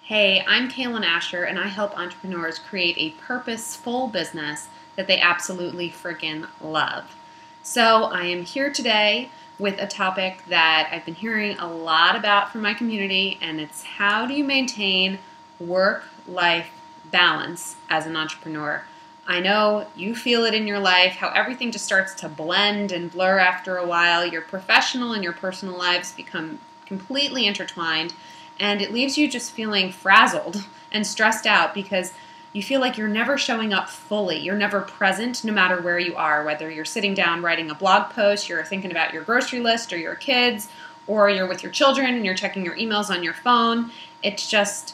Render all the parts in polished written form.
Hey, I'm Cailen Ascher, and I help entrepreneurs create a purposeful business that they absolutely friggin' love. So I am here today with a topic that I've been hearing a lot about from my community, and it's how do you maintain work-life balance as an entrepreneur. I know you feel it in your life, how everything just starts to blend and blur after a while. Your professional and your personal lives become completely intertwined, and it leaves you just feeling frazzled and stressed out because you feel like you're never showing up fully. You're never present no matter where you are, whether you're sitting down writing a blog post, you're thinking about your grocery list or your kids, or you're with your children and you're checking your emails on your phone. It's just,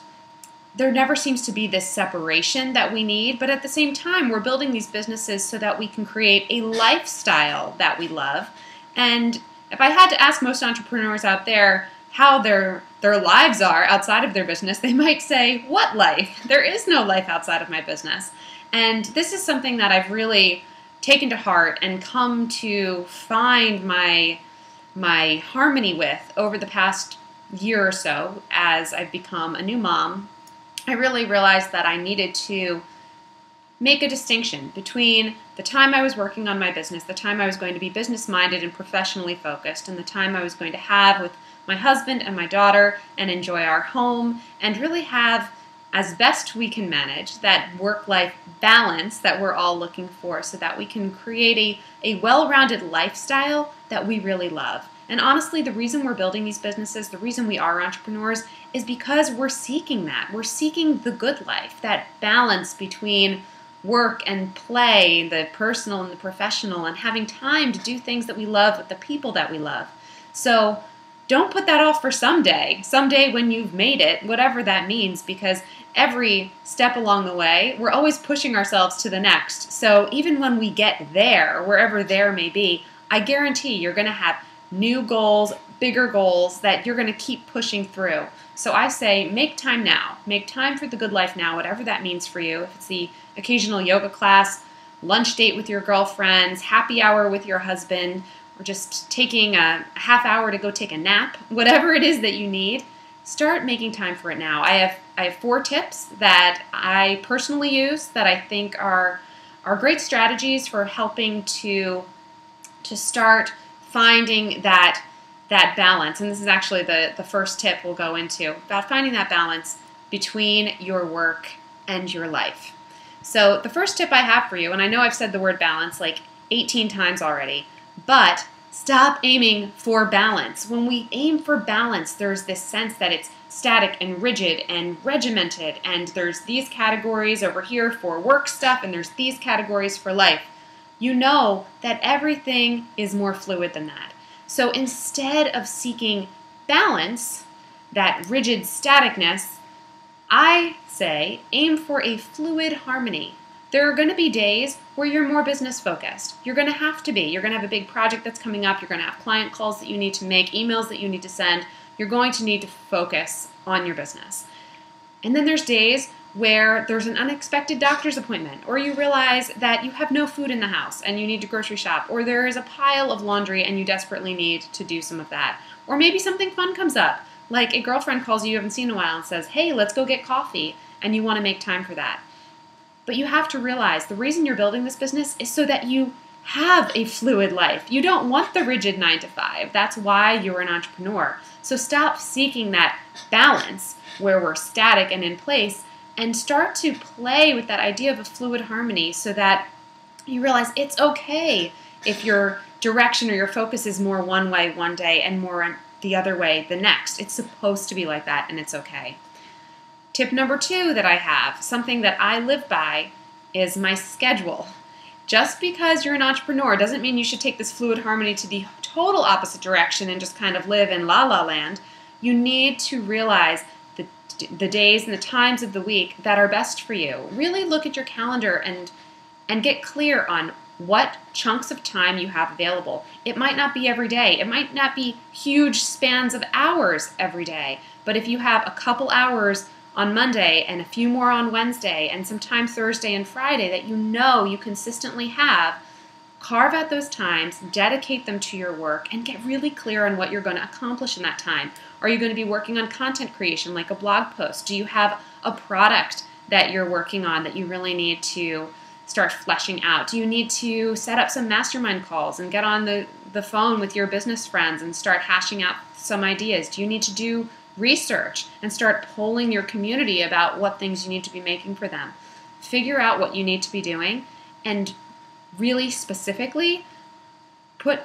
there never seems to be this separation that we need, but at the same time, we're building these businesses so that we can create a lifestyle that we love. And if I had to ask most entrepreneurs out there how their lives are outside of their business, they might say, what life? There is no life outside of my business. And this is something that I've really taken to heart and come to find my harmony with over the past year or so as I've become a new mom. I really realized that I needed to make a distinction between the time I was working on my business, the time I was going to be business-minded and professionally focused, and the time I was going to have with my husband and my daughter and enjoy our home and really have, as best we can manage, that work-life balance that we're all looking for so that we can create a well-rounded lifestyle that we really love. And honestly, the reason we're building these businesses, the reason we are entrepreneurs, is because we're seeking that. We're seeking the good life, that balance between work and play, the personal and the professional, and having time to do things that we love with the people that we love. So don't put that off for someday when you've made it, whatever that means, because every step along the way, we're always pushing ourselves to the next. So even when we get there, wherever there may be, I guarantee you're going to have new goals, bigger goals that you're going to keep pushing through. So I say make time now. Make time for the good life now, whatever that means for you. If it's the occasional yoga class, lunch date with your girlfriends, happy hour with your husband, or just taking a half hour to go take a nap, whatever it is that you need, start making time for it now. I have 4 tips that I personally use that I think are great strategies for helping to start finding that balance. And this is actually the first tip we'll go into, about finding that balance between your work and your life. So the first tip I have for you, and I know I've said the word balance like 18 times already, but stop aiming for balance. When we aim for balance, there's this sense that it's static and rigid and regimented, and there's these categories over here for work stuff, and there's these categories for life. You know that everything is more fluid than that. So instead of seeking balance, that rigid staticness, I say aim for a fluid harmony. There are going to be days where you're more business focused. You're going to have to be. You're going to have a big project that's coming up. You're going to have client calls that you need to make, emails that you need to send. You're going to need to focus on your business. And then there's days where there's an unexpected doctor's appointment, or you realize that you have no food in the house and you need to grocery shop, or there is a pile of laundry and you desperately need to do some of that. Or maybe something fun comes up, like a girlfriend calls you haven't seen in a while and says, hey, let's go get coffee, and you want to make time for that. But you have to realize the reason you're building this business is so that you have a fluid life. You don't want the rigid 9 to 5. That's why you're an entrepreneur. So stop seeking that balance where we're static and in place, and start to play with that idea of a fluid harmony so that you realize it's okay if your direction or your focus is more one way one day and more the other way the next. It's supposed to be like that, and it's okay. Tip number 2 that I have, something that I live by, is my schedule. Just because you're an entrepreneur doesn't mean you should take this fluid harmony to the total opposite direction and just kind of live in la-la land. You need to realize the days and the times of the week that are best for you. Really look at your calendar and get clear on what chunks of time you have available. It might not be every day. It might not be huge spans of hours every day. But if you have a couple hours on Monday and a few more on Wednesday and sometime Thursday and Friday that you know you consistently have, Carve out those times, dedicate them to your work, and get really clear on what you're going to accomplish in that time. Are you going to be working on content creation like a blog post? Do you have a product that you're working on that you really need to start fleshing out? Do you need to set up some mastermind calls and get on the phone with your business friends and start hashing out some ideas? Do you need to do research and start polling your community about what things you need to be making for them? Figure out what you need to be doing and really specifically put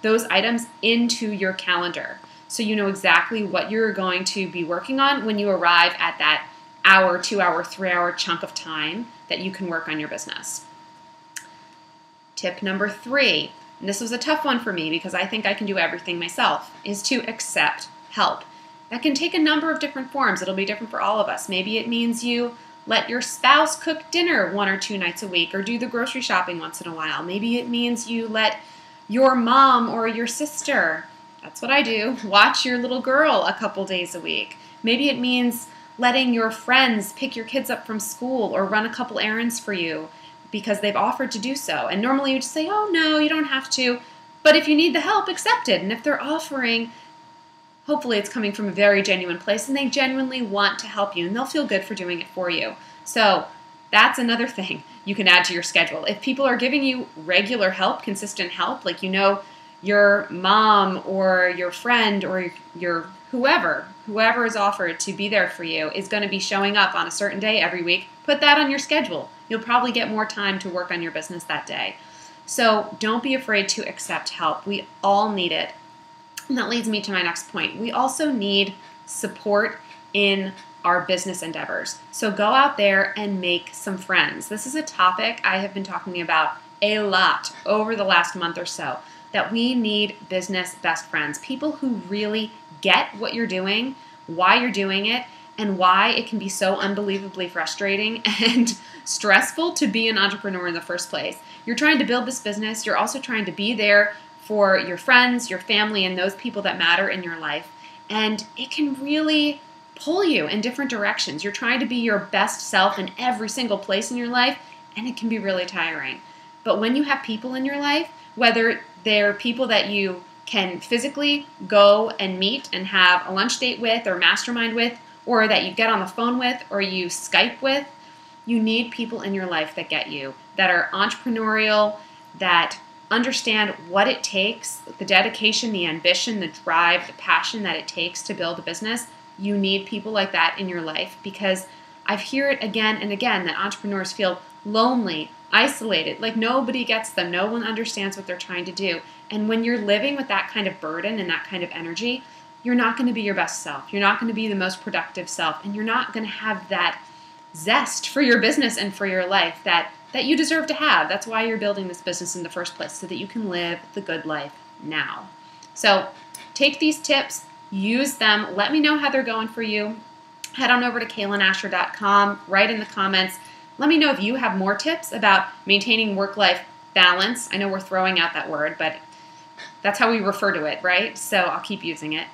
those items into your calendar so you know exactly what you're going to be working on when you arrive at that hour, 2 hour, 3 hour chunk of time that you can work on your business. Tip number 3, and this was a tough one for me because I think I can do everything myself, is to accept help. That can take a number of different forms. It'll be different for all of us. Maybe it means you let your spouse cook dinner 1 or 2 nights a week or do the grocery shopping once in a while. Maybe it means you let your mom or your sister, that's what I do, watch your little girl a couple days a week. Maybe it means letting your friends pick your kids up from school or run a couple errands for you because they've offered to do so. And normally you just say, oh no, you don't have to. But if you need the help, accept it. And if they're offering, hopefully it's coming from a very genuine place and they genuinely want to help you and they'll feel good for doing it for you. So that's another thing you can add to your schedule. If people are giving you regular help, consistent help, like you know your mom or your friend or your whoever is offered to be there for you is going to be showing up on a certain day every week, put that on your schedule. You'll probably get more time to work on your business that day. So don't be afraid to accept help. We all need it. And that leads me to my next point. We also need support in our business endeavors. So go out there and make some friends. This is a topic I have been talking about a lot over the last month or so, that we need business best friends, people who really get what you're doing, why you're doing it, and why it can be so unbelievably frustrating and stressful to be an entrepreneur in the first place. You're trying to build this business. You're also trying to be there for your friends, your family, and those people that matter in your life. And it can really pull you in different directions. You're trying to be your best self in every single place in your life, and it can be really tiring. But when you have people in your life, whether they're people that you can physically go and meet and have a lunch date with or mastermind with, or that you get on the phone with or you Skype with, you need people in your life that get you, that are entrepreneurial, that understand what it takes, the dedication, the ambition, the drive, the passion that it takes to build a business. You need people like that in your life, because I hear it again and again that entrepreneurs feel lonely, isolated, like nobody gets them, no one understands what they're trying to do. And when you're living with that kind of burden and that kind of energy, you're not going to be your best self. You're not going to be the most productive self, and you're not going to have that zest for your business and for your life that you deserve to have. That's why you're building this business in the first place, so that you can live the good life now. So take these tips, use them, let me know how they're going for you. Head on over to CailenAscher.com, write in the comments. Let me know if you have more tips about maintaining work-life balance. I know we're throwing out that word, but that's how we refer to it, right? So I'll keep using it.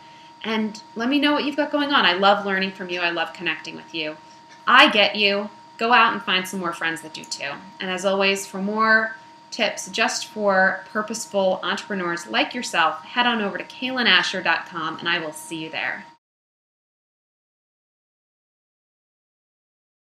And let me know what you've got going on. I love learning from you. I love connecting with you. I get you. Go out and find some more friends that do too. And as always, for more tips just for purposeful entrepreneurs like yourself, head on over to CailenAscher.com and I will see you there.